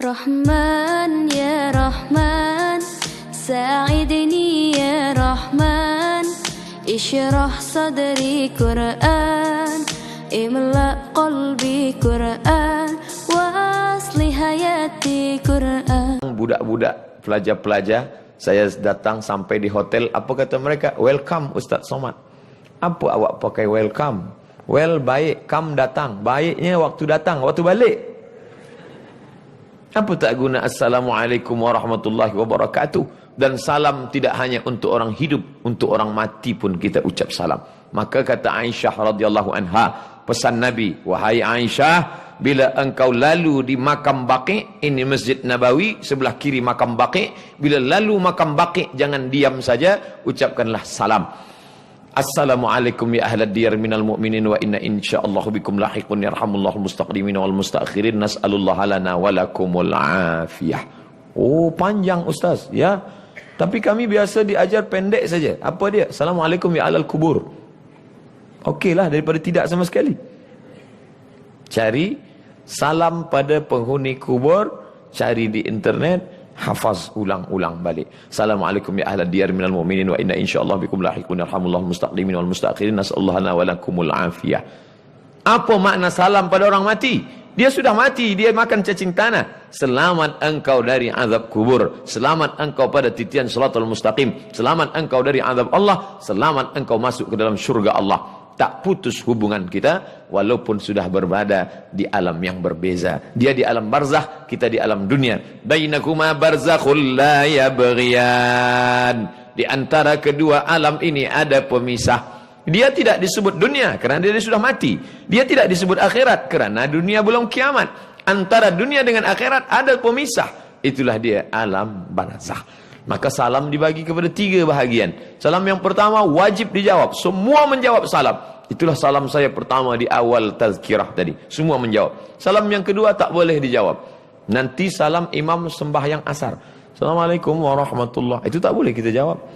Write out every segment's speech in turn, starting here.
Rahman ya Rahman, sa'idni ya Rahman, ishrah sadri Quran, imla qalbi Quran, wa asli hayati Quran. Budak-budak, pelajar-pelajar, saya datang sampai di hotel, apa kata mereka? Welcome Ustaz Somad. Apa awak pakai welcome? Well, baik, come datang. Baiknya waktu datang, waktu balik. Apa tak guna Assalamualaikum warahmatullahi wabarakatuh. Dan salam tidak hanya untuk orang hidup, untuk orang mati pun kita ucap salam. Maka kata Aisyah radhiyallahu anha, pesan Nabi, wahai Aisyah, bila engkau lalu di makam Baqi', ini Masjid Nabawi, sebelah kiri makam Baqi', bila lalu makam Baqi', jangan diam saja, ucapkanlah salam. Assalamualaikum ya ahlad diyar minal mu'minin wa inna insyaallah bikum lahiqun yarhamullahu mustaqdimin wal mustakhirin nas'alullaha lana walakumul afiyah. Oh, panjang Ustaz, ya. Tapi kami biasa diajar pendek saja. Apa dia? Assalamualaikum ya ahlal kubur. Okeylah daripada tidak sama sekali. Cari salam pada penghuni kubur, cari di internet, hafaz ulang-ulang balik. Assalamualaikum ya ahlad diyar minal mu'minin wa inna insyaallah bikum lahiqun yarhamullahu mustaqdimin wal mustakhirin nas'alullaha lana walakumul afiyah. Apa makna salam pada orang mati? Dia sudah mati, dia makan cacing tanah. Selamat engkau dari azab kubur, selamat engkau pada titian shiratal mustaqim, selamat engkau dari azab Allah, selamat engkau masuk ke dalam syurga Allah. Tak putus hubungan kita walaupun sudah berbada di alam yang berbeza. Dia di alam barzakh, kita di alam dunia. Bainakuma barzakhul la yabghiyan. Di antara kedua alam ini ada pemisah. Dia tidak disebut dunia kerana dia sudah mati. Dia tidak disebut akhirat kerana dunia belum kiamat. Antara dunia dengan akhirat ada pemisah. Itulah dia alam barzakh. Maka salam dibagi kepada 3 bahagian. Salam yang pertama wajib dijawab. Semua menjawab salam. Itulah salam saya pertama di awal tazkirah tadi. Semua menjawab. Salam yang kedua tak boleh dijawab. Nanti salam imam sembahyang asar. Assalamualaikum warahmatullahi. Itu tak boleh kita jawab.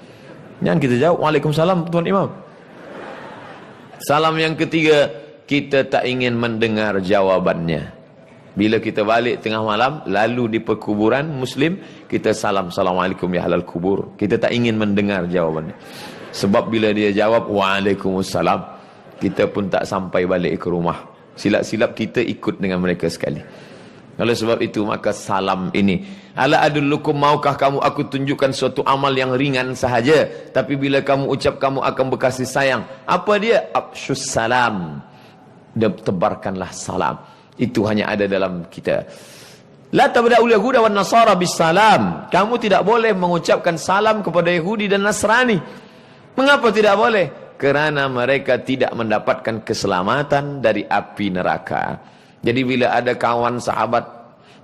Jangan kita jawab. Waalaikumsalam tuan imam. Salam yang ketiga, kita tak ingin mendengar jawabannya. Bila kita balik tengah malam, lalu di perkuburan Muslim, kita salam, Assalamualaikum ya halal kubur. Kita tak ingin mendengar jawabannya. Sebab bila dia jawab, Waalaikumsalam, kita pun tak sampai balik ke rumah. Silap-silap kita ikut dengan mereka sekali. Oleh sebab itu, maka salam ini. Ala adullukum, maukah kamu aku tunjukkan suatu amal yang ringan sahaja. Tapi bila kamu ucap, kamu akan berkasih sayang. Apa dia? Afshus salam. Tebarkanlah salam. Itu hanya ada dalam kita. La tabda'ul yahuda wan nasara bis salam. Kamu tidak boleh mengucapkan salam kepada Yahudi dan Nasrani. Mengapa tidak boleh? Kerana mereka tidak mendapatkan keselamatan dari api neraka. Jadi bila ada kawan sahabat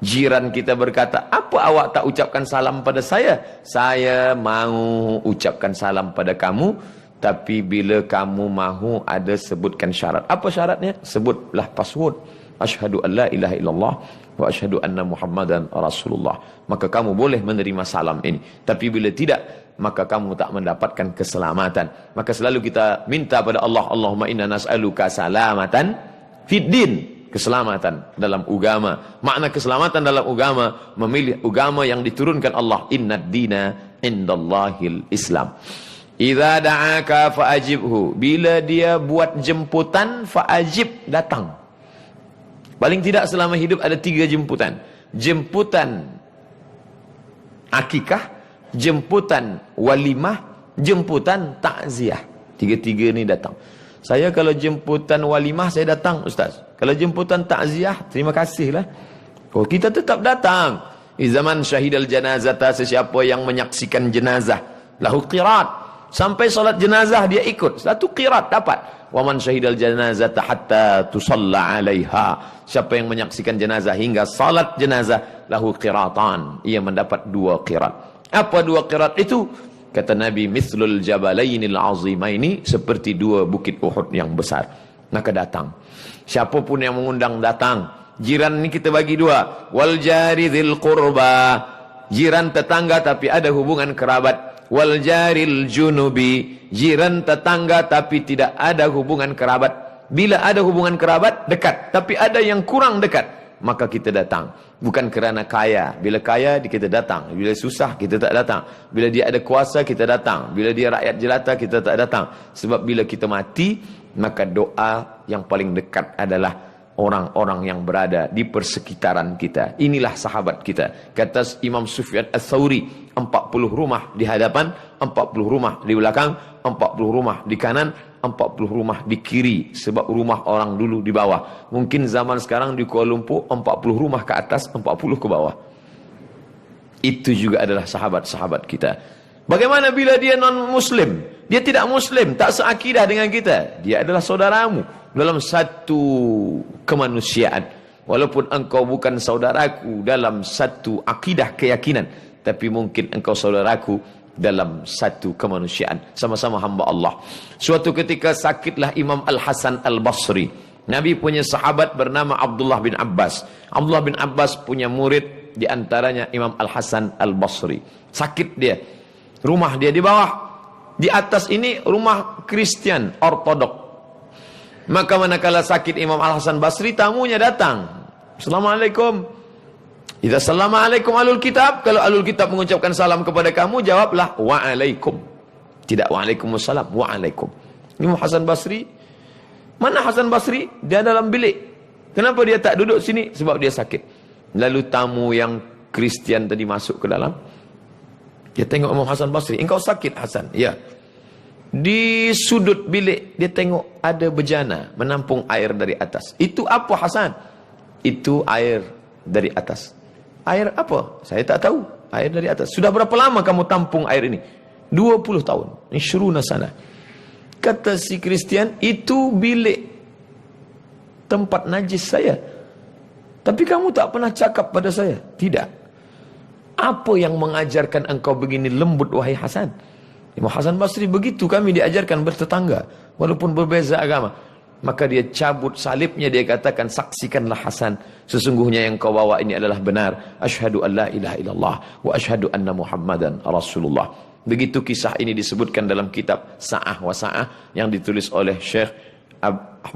jiran kita berkata, apa awak tak ucapkan salam pada saya? Saya mahu ucapkan salam pada kamu, tapi bila kamu mahu ada sebutkan syarat. Apa syaratnya? Sebutlah password. Asyhadu an la ilaha illallah wa asyhadu anna Muhammadan Rasulullah. Maka kamu boleh menerima salam ini. Tapi bila tidak, maka kamu tak mendapatkan keselamatan. Maka selalu kita minta pada Allah, Allahumma inna nas'aluka salamatan fid din. Keselamatan dalam agama. Makna keselamatan dalam agama, memilih agama yang diturunkan Allah. Innad dina indallahil Islam. Idza da'aka fa'ajibhu. Bila dia buat jemputan, fa'ajib, datang. Paling tidak selama hidup ada 3 jemputan. Jemputan akikah, jemputan walimah, jemputan takziah. 3-3 ni datang. Saya kalau jemputan walimah saya datang Ustaz. Kalau jemputan takziah, terima kasihlah. Oh, kita tetap datang. Di zaman syahidal janazata, sesiapa yang menyaksikan jenazah, lahu qirat. Sampai solat jenazah dia ikut. Satu qirat dapat. Wa man syahidal janazata hatta tusalla 'alaiha. Siapa yang menyaksikan jenazah hingga salat jenazah, lahu qiratan. Ia mendapat 2 qirat. Apa 2 qirat itu? Kata Nabi, mithlul jabalainil azimaini, seperti 2 bukit Uhud yang besar. Maka datang. Siapapun yang mengundang datang. Jiran ini kita bagi 2. Wal jari dzil qurba. Jiran tetangga tapi ada hubungan kerabat. Wal jaril junubi. Jiran tetangga tapi tidak ada hubungan kerabat. Bila ada hubungan kerabat, dekat. Tapi ada yang kurang dekat. maka kita datang. Bukan kerana kaya. Bila kaya, kita datang. Bila susah, kita tak datang. Bila dia ada kuasa, kita datang. Bila dia rakyat jelata, kita tak datang. Sebab bila kita mati, maka doa yang paling dekat adalah orang-orang yang berada di persekitaran kita. Inilah sahabat kita. Kata Imam Sufyan Ats-Tsauri, 40 rumah di hadapan, 40 rumah di belakang, 40 rumah di kanan, 40 rumah di kiri. Sebab rumah orang dulu di bawah. Mungkin zaman sekarang di Kuala Lumpur 40 rumah ke atas, 40 ke bawah. Itu juga adalah sahabat-sahabat kita. Bagaimana bila dia non-muslim? Dia tidak muslim, tak seakidah dengan kita. Dia adalah saudaramu dalam satu kemanusiaan. Walaupun engkau bukan saudaraku dalam satu akidah keyakinan, tapi mungkin engkau saudaraku dalam satu kemanusiaan. Sama-sama hamba Allah. Suatu ketika sakitlah Imam Al-Hasan Al-Basri. Nabi punya sahabat bernama Abdullah bin Abbas. Abdullah bin Abbas punya murid, di antaranya Imam Al-Hasan Al-Basri. Sakit dia. Rumah dia di bawah. Di atas ini rumah Kristian Ortodok. Maka manakala sakit Imam Al-Hasan Basri, tamunya datang. Assalamualaikum. Idza assalamualaikum alul kitab. Kalau alul kitab mengucapkan salam kepada kamu, jawablah waalaikum. Tidak waalaikumsalam, waalaikum. Imam Hasan Basri. Mana Hasan Basri? Dia dalam bilik. Kenapa dia tak duduk sini? Sebab dia sakit. Lalu tamu yang Kristian tadi masuk ke dalam. Dia tengok Imam Hasan Basri. Engkau sakit, Hasan? Ya. Di sudut bilik dia tengok ada bejana menampung air dari atas. Itu apa, Hasan? Itu air dari atas. Air apa? Saya tak tahu. Air dari atas. Sudah berapa lama kamu tampung air ini? 20 tahun. Ishruna sana. Kata si Kristian, itu bilik tempat najis saya. Tapi kamu tak pernah cakap pada saya. Tidak. Apa yang mengajarkan engkau begini lembut, wahai Hasan? Imam Hasan Basri, begitu kami diajarkan bertetangga, walaupun berbeza agama. Maka dia cabut salibnya, dia katakan, saksikanlah Hasan, sesungguhnya yang kau bawa ini adalah benar. Asyhadu an la ilaha illallah wa asyhadu anna Muhammadan Rasulullah. Begitu kisah ini disebutkan dalam kitab Sa'ah wa Sa'ah yang ditulis oleh Syekh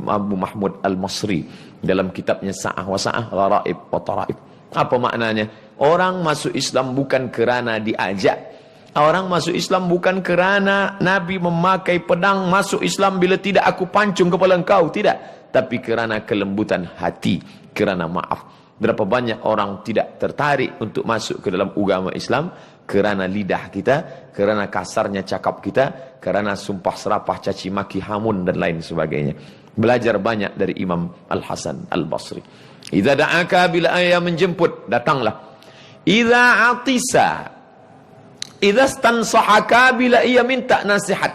Abu Mahmud Al-Masri dalam kitabnya Sa'ah wa Sa'ah, Gharaib wa Taraib. Apa maknanya? Orang masuk Islam bukan kerana diajak. Orang masuk Islam bukan kerana Nabi memakai pedang masuk Islam, bila tidak aku pancung kepala engkau. Tidak. Tapi kerana kelembutan hati, kerana maaf. Berapa banyak orang tidak tertarik untuk masuk ke dalam agama Islam kerana lidah kita, kerana kasarnya cakap kita, kerana sumpah serapah, caci maki, hamun dan lain sebagainya. Belajar banyak dari Imam Al-Hasan Al-Basri. Idza da'aka, bila ayah menjemput, datanglah. Idza atisa, idza stansahaka, bila ia minta nasihat.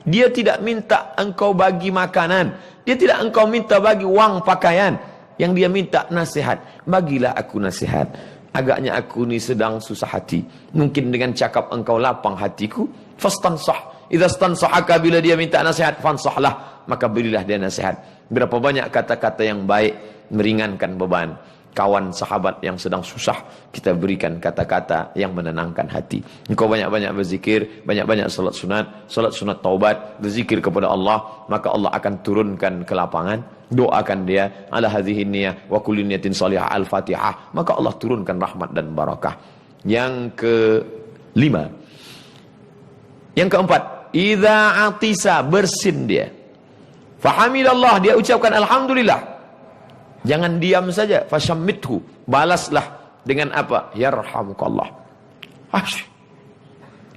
Dia tidak minta engkau bagi makanan, dia tidak engkau minta bagi wang pakaian. Yang dia minta nasihat. Bagilah aku nasihat. Agaknya aku ni sedang susah hati. Mungkin dengan cakap engkau lapang hatiku. Fastansah. Idza stansahaka, bila dia minta nasihat, fansahlah, maka berilah dia nasihat. Berapa banyak kata-kata yang baik meringankan beban. Kawan sahabat yang sedang susah, kita berikan kata-kata yang menenangkan hati. Engkau banyak-banyak berzikir, banyak-banyak salat sunat taubat, berzikir kepada Allah, maka Allah akan turunkan ke lapangan. Doakan dia, ala hadhihi niyah wa kulli niyatin salihah al-Fatihah, maka Allah turunkan rahmat dan barakah. Yang kelima. Yang keempat, idza atisa, bersin dia. Fahamidallah, dia ucapkan alhamdulillah. Jangan diam saja. Fashammithu, balaslah dengan apa? Yarhamukallah.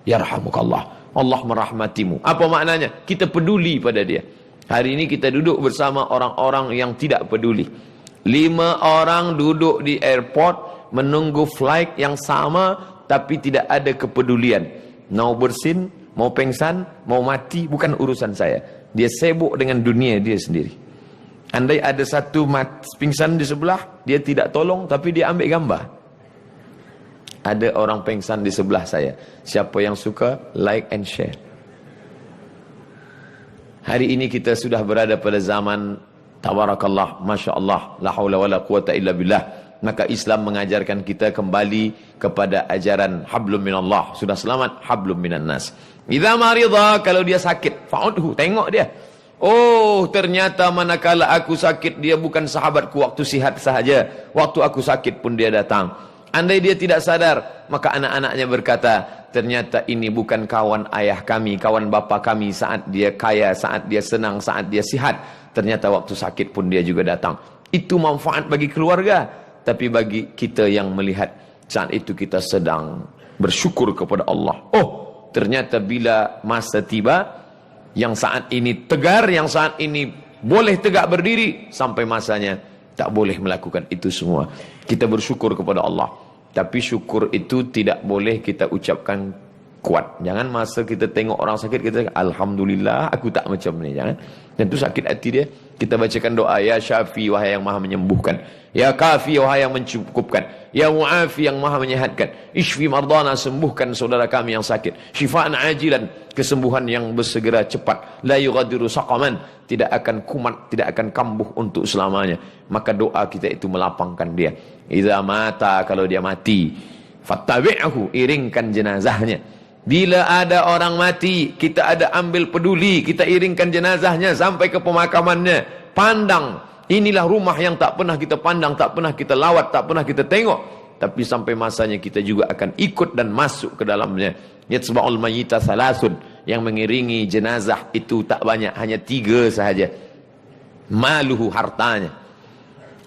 Yarhamukallah, Allah merahmatimu. Apa maknanya? Kita peduli pada dia. Hari ini kita duduk bersama orang-orang yang tidak peduli. 5 orang duduk di airport menunggu flight yang sama, tapi tidak ada kepedulian. Mau bersin, mau pengsan, mau mati, bukan urusan saya. Dia sibuk dengan dunia dia sendiri. Andai ada satu pingsan di sebelah, dia tidak tolong, tapi dia ambil gambar. Ada orang pingsan di sebelah saya. Siapa yang suka, like and share. Hari ini kita sudah berada pada zaman tabarakallah, masya Allah, la haula wala quwata illa billah. Maka Islam mengajarkan kita kembali kepada ajaran hablum minallah. Sudah selamat, hablum minan nas. Idza marida, kalau dia sakit, fa'udhu, tengok dia. Oh, ternyata manakala aku sakit, dia bukan sahabatku waktu sihat sahaja. Waktu aku sakit pun dia datang. Andai dia tidak sadar, maka anak-anaknya berkata, ternyata ini bukan kawan ayah kami, kawan bapa kami saat dia kaya, saat dia senang, saat dia sihat. Ternyata waktu sakit pun dia juga datang. Itu manfaat bagi keluarga. Tapi bagi kita yang melihat, saat itu kita sedang bersyukur kepada Allah. Oh, ternyata bila masa tiba, yang saat ini tegar, yang saat ini boleh tegak berdiri, sampai masanya tak boleh melakukan itu semua. Kita bersyukur kepada Allah. Tapi syukur itu tidak boleh kita ucapkan kuat. Jangan masa kita tengok orang sakit, kita alhamdulillah aku tak macam ni. Jangan. Dan itu sakit hati dia. Kita bacakan doa, ya Syafi, wahai yang maha menyembuhkan. Ya Kafi, wahai yang mencukupkan. Ya Mu'afi, yang maha menyehatkan. Ishfi mardana, sembuhkan saudara kami yang sakit. Syifaan ajilan, kesembuhan yang bersegera cepat. La yughadiru saqaman, tidak akan kumat, tidak akan kambuh untuk selamanya. Maka doa kita itu melapangkan dia. Iza mata, kalau dia mati, fattabi'ahu, iringkan jenazahnya. Bila ada orang mati, kita ada ambil peduli, kita iringkan jenazahnya sampai ke pemakamannya. Pandang, inilah rumah yang tak pernah kita pandang, tak pernah kita lawat, tak pernah kita tengok. Tapi sampai masanya kita juga akan ikut dan masuk ke dalamnya. Yatsba'ul mayyita salasun, yang mengiringi jenazah itu tak banyak, hanya 3 sahaja. Maluhu, hartanya.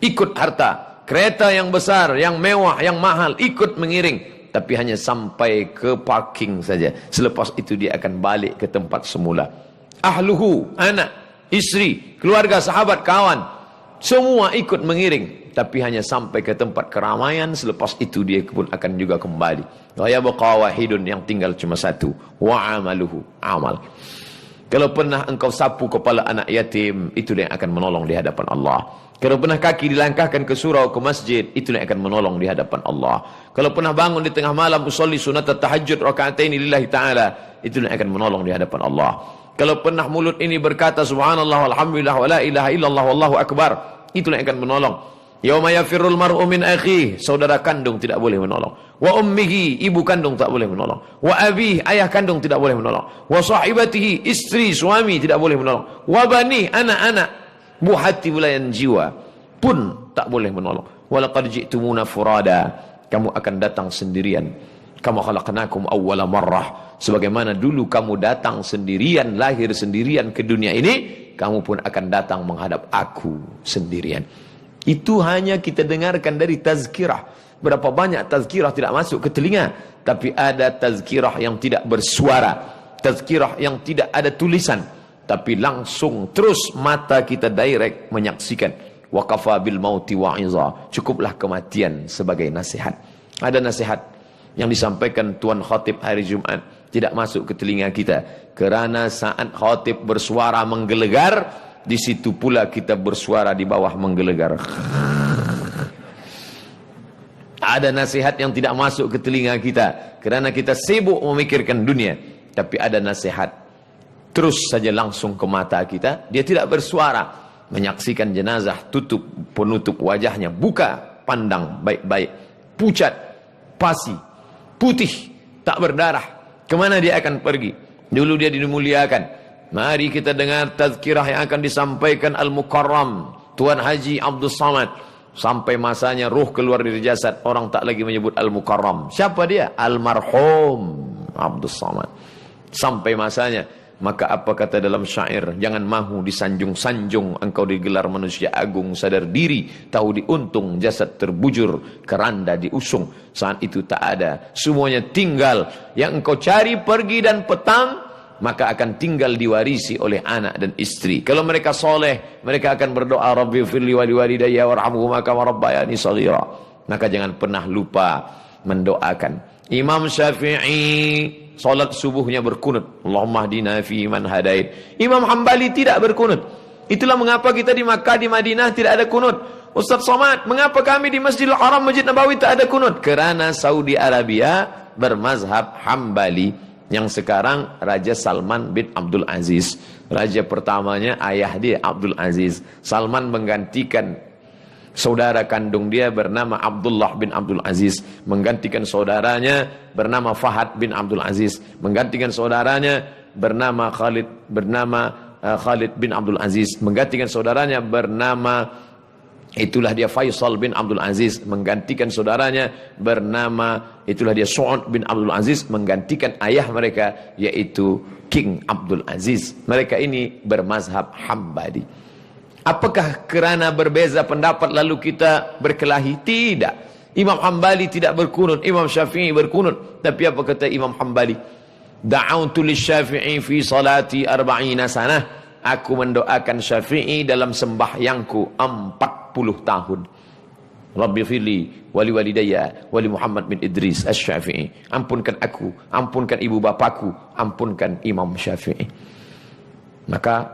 Ikut harta, kereta yang besar, yang mewah, yang mahal, ikut mengiring. Tapi hanya sampai ke parking saja. Selepas itu dia akan balik ke tempat semula. Ahluhu, anak, isteri, keluarga, sahabat, kawan, semua ikut mengiring. Tapi hanya sampai ke tempat keramaian. Selepas itu dia pun akan juga kembali. Wa yabqa wahidun, yang tinggal cuma satu. Wa amaluhu, amal. Kalau pernah engkau sapu kepala anak yatim, itu yang akan menolong di hadapan Allah. Kalau pernah kaki dilangkahkan ke surau, ke masjid, itu yang akan menolong di hadapan Allah. Kalau pernah bangun di tengah malam usolli sunat tahajud raka'ataini lillahi ta'ala, itu yang akan menolong di hadapan Allah. Kalau pernah mulut ini berkata subhanallah walhamdulillah wa la ilaha illallah wallahu akbar, itu yang akan menolong. Yauma yafirrul mar'u min akhihi, saudara kandung tidak boleh menolong. Wa ummihi, ibu kandung tak boleh menolong. Wa abihi, ayah kandung tidak boleh menolong. Wa sahibatihi, istri, suami tidak boleh menolong. Wa bani, anak-anak, buah hati belayan jiwa pun tak boleh menolong. Walaqad ji'tumuna furada, kamu akan datang sendirian. Kama khalaqnakum awwala marrah, sebagaimana dulu kamu datang sendirian, lahir sendirian ke dunia ini, kamu pun akan datang menghadap aku sendirian. Itu hanya kita dengarkan dari tazkirah. Berapa banyak tazkirah tidak masuk ke telinga, tapi ada tazkirah yang tidak bersuara, tazkirah yang tidak ada tulisan, tapi langsung terus mata kita direct menyaksikan. Wa kafa bil mauti wa'iza, cukuplah kematian sebagai nasihat. Ada nasihat yang disampaikan Tuan Khatib hari Jumat tidak masuk ke telinga kita, kerana saat khatib bersuara menggelegar, di situ pula kita bersuara di bawah menggelegar. Ada nasihat yang tidak masuk ke telinga kita kerana kita sibuk memikirkan dunia, tapi ada nasihat terus saja langsung ke mata kita, dia tidak bersuara. Menyaksikan jenazah, tutup penutup wajahnya, buka, pandang baik-baik, pucat, pasi, putih, tak berdarah. Kemana dia akan pergi? Dulu dia dimuliakan. Mari kita dengar tazkirah yang akan disampaikan Al-Mukarram Tuan Haji Abdul Samad. Sampai masanya ruh keluar dari jasad, orang tak lagi menyebut Al-Mukarram. Siapa dia? Almarhum Abdul Samad. Sampai masanya, maka apa kata dalam syair, jangan mahu disanjung-sanjung, engkau digelar manusia agung, sadar diri, tahu diuntung, jasad terbujur, keranda diusung. Saat itu tak ada, semuanya tinggal. Yang engkau cari pergi dan petang, maka akan tinggal diwarisi oleh anak dan istri. Kalau mereka soleh, mereka akan berdoa, Rabbi firli wali walidayya warhamhuma kama rabbayani shaghira. Maka jangan pernah lupa mendoakan. Imam Syafi'i salat subuhnya berkunut, Allahumma hdina fi man hadait. Imam Hambali tidak berkunut. Itulah mengapa kita di Makkah, di Madinah tidak ada kunut. Ustaz Somad, mengapa kami di Masjidil Haram, Masjid Nabawi tak ada kunut? Kerana Saudi Arabia bermazhab Hambali. Yang sekarang Raja Salman bin Abdul Aziz, raja pertamanya ayah dia Abdul Aziz. Salman menggantikan saudara kandung dia bernama Abdullah bin Abdul Aziz, menggantikan saudaranya bernama Fahad bin Abdul Aziz, menggantikan saudaranya bernama Khalid, bernama Khalid bin Abdul Aziz, menggantikan saudaranya bernama, itulah dia Faisal bin Abdul Aziz, menggantikan saudaranya bernama, itulah dia Su'ud bin Abdul Aziz, menggantikan ayah mereka yaitu King Abdul Aziz. Mereka ini bermazhab Hambali. Apakah kerana berbeza pendapat lalu kita berkelahi? Tidak. Imam Hambali tidak berkunut, Imam Syafi'i berkunut. Tapi apa kata Imam Hambali? Da'autu lisyafi'i fi salati 40 sanah. Aku mendoakan Syafi'i dalam sembahyangku 40 tahun. Rabbi fili wali walidayya wali Muhammad bin Idris Asy-Syafi'i. Ampunkan aku, ampunkan ibu bapaku, ampunkan Imam Syafi'i. Maka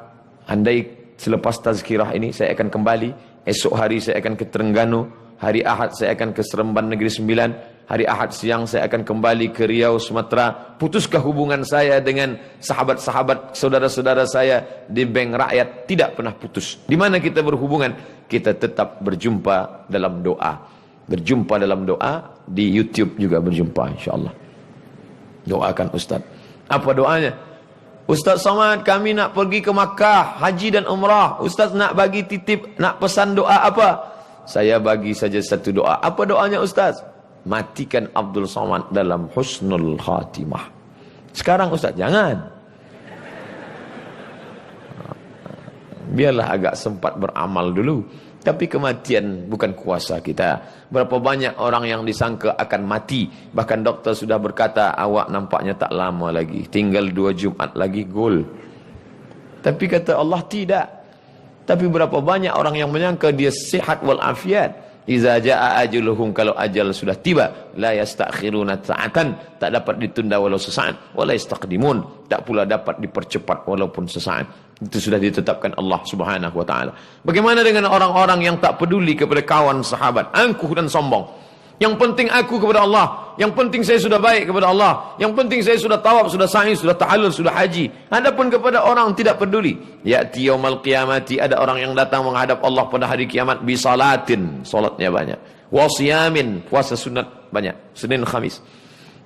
andai selepas tazkirah ini saya akan kembali, esok hari saya akan ke Terengganu, hari Ahad saya akan ke Seremban Negeri Sembilan, hari Ahad siang saya akan kembali ke Riau, Sumatera. Putuskah hubungan saya dengan sahabat-sahabat, saudara-saudara saya di Bank Rakyat? Tidak pernah putus. Di mana kita berhubungan? Kita tetap berjumpa dalam doa. Berjumpa dalam doa, di YouTube juga berjumpa insyaAllah. Doakan Ustaz. Apa doanya? Ustaz Somad, kami nak pergi ke Makkah, haji dan umrah. Ustaz nak bagi titip, nak pesan doa apa? Saya bagi saja satu doa. Apa doanya Ustaz? Matikan Abdul Somad dalam husnul khatimah. Sekarang Ustaz, jangan. Biarlah agak sempat beramal dulu. Tapi kematian bukan kuasa kita. Berapa banyak orang yang disangka akan mati. Bahkan doktor sudah berkata, awak nampaknya tak lama lagi. Tinggal 2 Jumat lagi, gol. Tapi kata Allah tidak. Tapi berapa banyak orang yang menyangka dia sihat walafiat. Iza jaa ajaluhum, kalau ajal sudah tiba, la yastakhiruna sa'atan, tak dapat ditunda walau sesaat, wala yastaqdimun, tak pula dapat dipercepat walaupun sesaat. Itu sudah ditetapkan Allah Subhanahu wa taala. Bagaimana dengan orang-orang yang tak peduli kepada kawan sahabat, angkuh dan sombong? Yang penting aku kepada Allah, yang penting saya sudah baik kepada Allah, yang penting saya sudah tawaf, sudah sa'i, sudah tahallul, sudah haji. Adapun kepada orang tidak peduli. Ya'ti yaumal qiyamati, ada orang yang datang menghadap Allah pada hari kiamat, bi salatin, salatnya banyak, wa siyamin, puasa sunat banyak, Senin Khamis,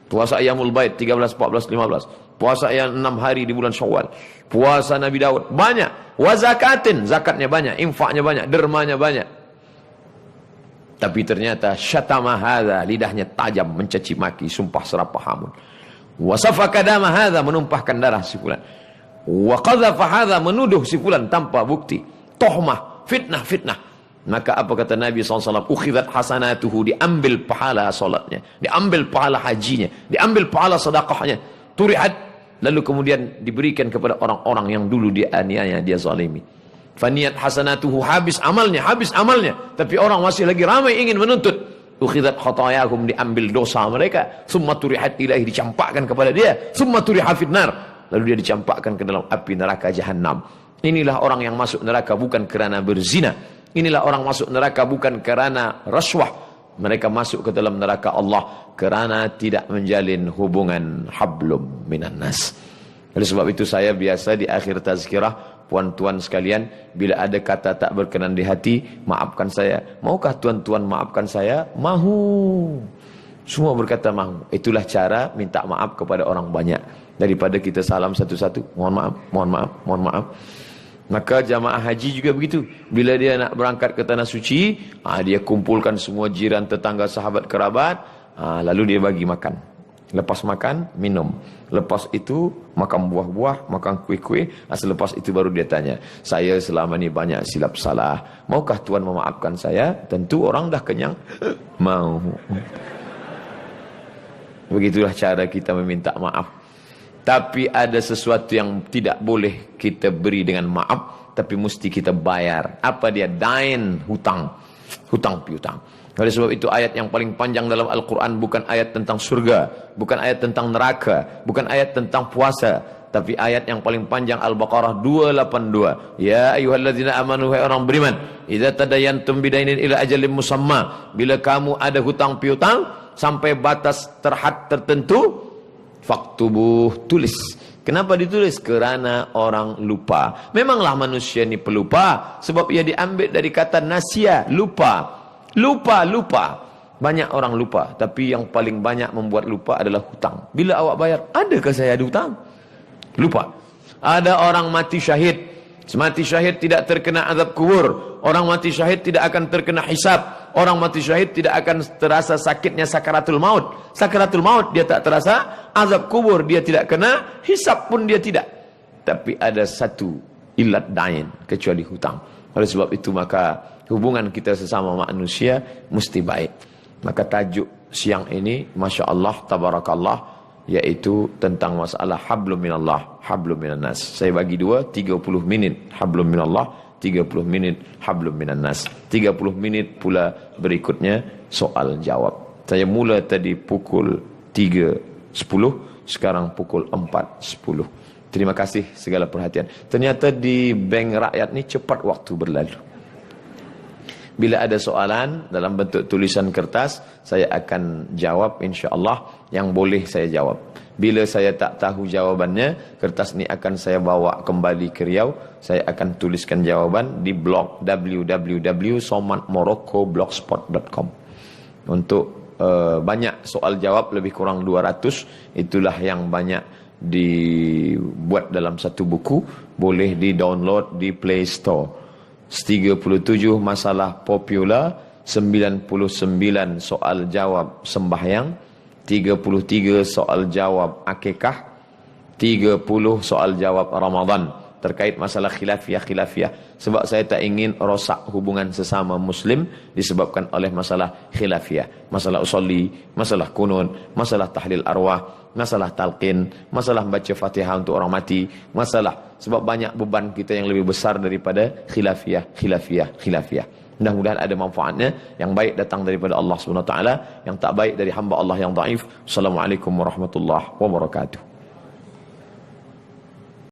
puasa Ayyamul Bait 13, 14, 15, puasa yang 6 hari di bulan Syawal, puasa Nabi Daud banyak, wa zakatin, zakatnya banyak, infaknya banyak, dermanya banyak. Tapi ternyata syatama hadza, lidahnya tajam mencaci maki, sumpah serapah hamun. Wa safaka dama hadza, menumpahkan darah si fulan. Wa qadhafa hadza, menuduh si fulan tanpa bukti. Tuhmah, fitnah. Maka apa kata Nabi SAW? Ukhidhat hasanatuhu, diambil pahala salatnya, diambil pahala hajinya, diambil pahala sedekahnya, turihat, lalu kemudian diberikan kepada orang-orang yang dulu dia aniaya, dia zalimi. Faniyat hasanatuhu, habis amalnya. Tapi orang masih lagi ramai ingin menuntut. Ukhidat khatayahum, diambil dosa mereka. Summa turihat ilahi, dicampakkan kepada dia. Summa turiha fitnar, lalu dia dicampakkan ke dalam api neraka Jahannam. Inilah orang yang masuk neraka bukan kerana berzina. Inilah orang masuk neraka bukan kerana rasuah. Mereka masuk ke dalam neraka Allah kerana tidak menjalin hubungan hablum minan nas. Oleh sebab itu saya biasa di akhir tazkirah, puan-tuan sekalian, bila ada kata tak berkenan di hati, maafkan saya. Maukah tuan-tuan maafkan saya? Mahu. Semua berkata mahu. Itulah cara minta maaf kepada orang banyak, daripada kita salam satu-satu, mohon maaf, mohon maaf, mohon maaf. Maka jamaah haji juga begitu. Bila dia nak berangkat ke tanah suci, dia kumpulkan semua jiran, tetangga, sahabat, kerabat, lalu dia bagi makan. Lepas makan, minum. Lepas itu, makan buah-buah, makan kuih-kuih. Selepas itu baru dia tanya, saya selama ni banyak silap salah. Maukah Tuan memaafkan saya? Tentu orang dah kenyang. Mau. Begitulah cara kita meminta maaf. Tapi ada sesuatu yang tidak boleh kita beri dengan maaf, tapi mesti kita bayar. Apa dia? Dain, hutang. Hutang piutang. Oleh sebab itu ayat yang paling panjang dalam Al-Quran bukan ayat tentang surga, bukan ayat tentang neraka, bukan ayat tentang puasa, tapi ayat yang paling panjang Al-Baqarah 282. Ya ayyuhalladzina amanu, hai orang beriman, idza tadayantum bidainin ila ajalin musamma, bila kamu ada hutang piutang sampai batas terhad tertentu, faktubuh, tulis. Kenapa ditulis? Kerana orang lupa. Memanglah manusia ini pelupa, sebab ia diambil dari kata nasia, lupa. Lupa. Banyak orang lupa, tapi yang paling banyak membuat lupa adalah hutang. Bila awak bayar, adakah saya ada hutang? Lupa. Ada orang mati syahid, Mati syahid tidak terkena azab kubur. Orang mati syahid tidak akan terkena hisab. Orang mati syahid tidak akan terasa sakitnya sakaratul maut. Sakaratul maut dia tak terasa, azab kubur dia tidak kena, hisab pun dia tidak. Tapi ada satu ilat dain, kecuali hutang. Oleh sebab itu maka hubungan kita sesama manusia mesti baik. Maka tajuk siang ini, Masya Allah, Tabarakallah, yaitu tentang masalah hablum minallah, hablum minannas. Saya bagi dua, 30 minit hablum minallah, 30 minit hablum minannas. 30 minit pula berikutnya soal jawab. Saya mula tadi pukul 3.10, sekarang pukul 4.10. Terima kasih segala perhatian. Ternyata di bank rakyat ni cepat waktu berlalu. Bila ada soalan dalam bentuk tulisan kertas, saya akan jawab insya-Allah yang boleh saya jawab. Bila saya tak tahu jawabannya, kertas ni akan saya bawa kembali ke Riau. Saya akan tuliskan jawaban di blog www.somatmoroccoblogspot.com. Untuk banyak soal jawab, lebih kurang 200. Itulah yang banyak dibuat dalam satu buku. Boleh di-download di Play Store. 37 masalah popular, 99 soal jawab sembahyang, 33 soal jawab akikah, 30 soal jawab Ramadan terkait masalah khilafiyah. Sebab saya tak ingin rosak hubungan sesama Muslim disebabkan oleh masalah khilafiyah, masalah usolli, masalah kunun, masalah tahlil arwah, masalah talqin, masalah baca Fatihah untuk orang mati, masalah sebab banyak beban kita yang lebih besar daripada khilafiyah. Mudah-mudahan ada manfaatnya. Yang baik datang daripada Allah SWT, yang tak baik dari hamba Allah yang dhaif. Assalamualaikum warahmatullahi wabarakatuh.